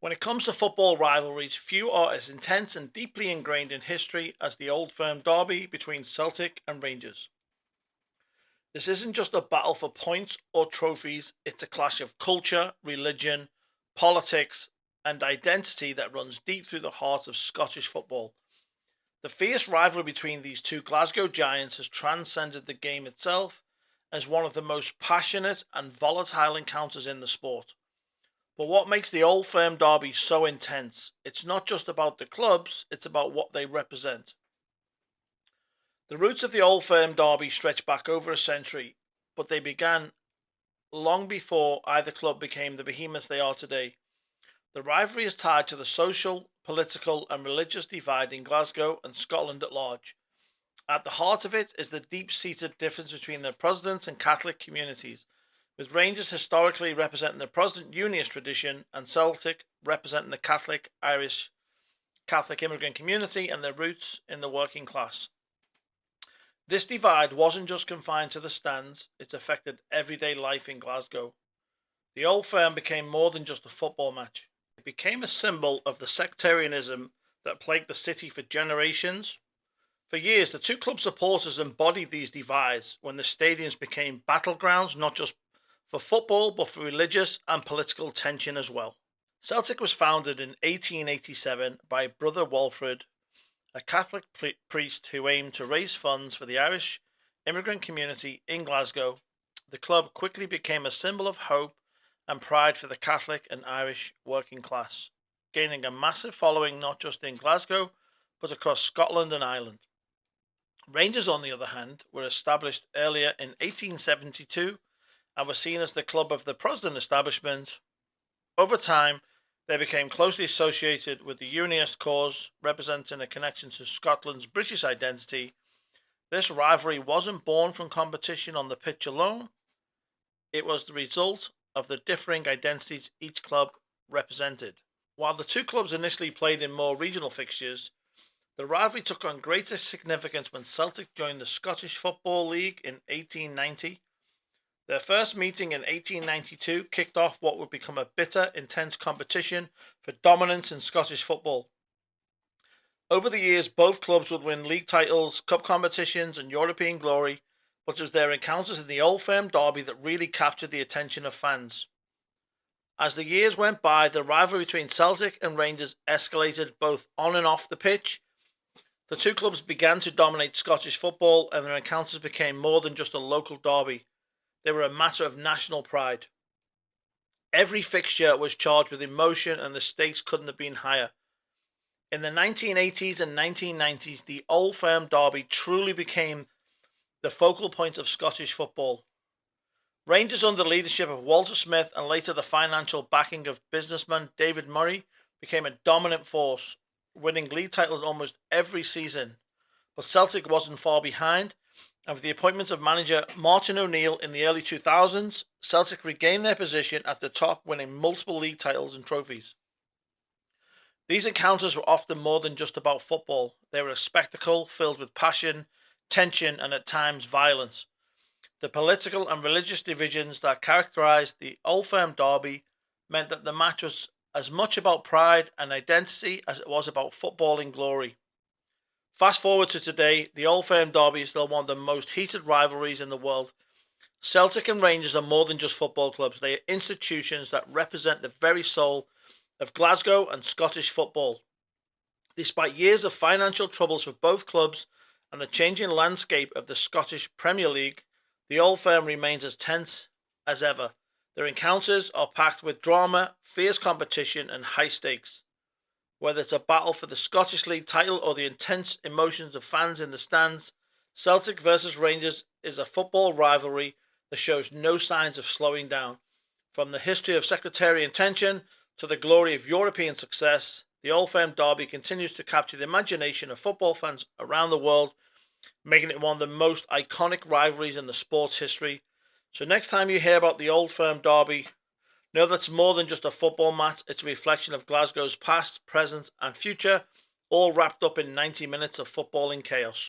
When it comes to football rivalries, few are as intense and deeply ingrained in history as the Old Firm derby between Celtic and Rangers. This isn't just a battle for points or trophies, it's a clash of culture, religion, politics, and identity that runs deep through the heart of Scottish football. The fierce rivalry between these two Glasgow giants has transcended the game itself as one of the most passionate and volatile encounters in the sport. But what makes the Old Firm derby so intense? It's not just about the clubs, it's about what they represent. The roots of the Old Firm derby stretch back over a century, but they began long before either club became the behemoths they are today. The rivalry is tied to the social, political, and religious divide in Glasgow and Scotland at large. At the heart of it is the deep seated difference between the Protestant and Catholic communities, with Rangers historically representing the Protestant Unionist tradition and Celtic representing the Catholic Irish Catholic immigrant community and their roots in the working class. This divide wasn't just confined to the stands, it affected everyday life in Glasgow. The Old Firm became more than just a football match. It became a symbol of the sectarianism that plagued the city for generations. For years, the two club supporters embodied these divides when the stadiums became battlegrounds not just for football but for religious and political tension as well. Celtic was founded in 1887 by Brother Walfrid, a Catholic priest who aimed to raise funds for the Irish immigrant community in Glasgow. The club quickly became a symbol of hope and pride for the Catholic and Irish working class, gaining a massive following not just in Glasgow but across Scotland and Ireland. Rangers, on the other hand, were established earlier in 1872 and were seen as the club of the Protestant establishment. Over time, they became closely associated with the Unionist cause, representing a connection to Scotland's British identity. This rivalry wasn't born from competition on the pitch alone, it was the result of the differing identities each club represented. While the two clubs initially played in more regional fixtures, the rivalry took on greater significance when Celtic joined the Scottish Football League in 1890. Their first meeting in 1892 kicked off what would become a bitter, intense competition for dominance in Scottish football. Over the years, both clubs would win league titles, cup competitions, and European glory, but it was their encounters in the Old Firm derby that really captured the attention of fans. As the years went by, the rivalry between Celtic and Rangers escalated both on and off the pitch. The two clubs began to dominate Scottish football, and their encounters became more than just a local derby. They were a matter of national pride. Every fixture was charged with emotion and the stakes couldn't have been higher. In the 1980s and 1990s, the Old Firm derby truly became the focal point of Scottish football. Rangers, under the leadership of Walter Smith and later the financial backing of businessman David Murray, became a dominant force, winning league titles almost every season. But Celtic wasn't far behind, and with the appointment of manager Martin O'Neill in the early 2000s, Celtic regained their position at the top, winning multiple league titles and trophies. These encounters were often more than just about football. They were a spectacle filled with passion, tension, and at times violence. The political and religious divisions that characterized the Old Firm derby meant that the match was as much about pride and identity as it was about footballing glory. Fast forward to today, the Old Firm derby is still one of the most heated rivalries in the world. Celtic and Rangers are more than just football clubs, they are institutions that represent the very soul of Glasgow and Scottish football. Despite years of financial troubles for both clubs and the changing landscape of the Scottish Premier League, the Old Firm remains as tense as ever. Their encounters are packed with drama, fierce competition, and high stakes. Whether it's a battle for the Scottish League title or the intense emotions of fans in the stands, Celtic versus Rangers is a football rivalry that shows no signs of slowing down. From the history of sectarian tension to the glory of European success, the Old Firm derby continues to capture the imagination of football fans around the world, making it one of the most iconic rivalries in the sport's history. So next time you hear about the Old Firm derby, know that's more than just a football match, it's a reflection of Glasgow's past, present, and future, all wrapped up in 90 minutes of footballing chaos.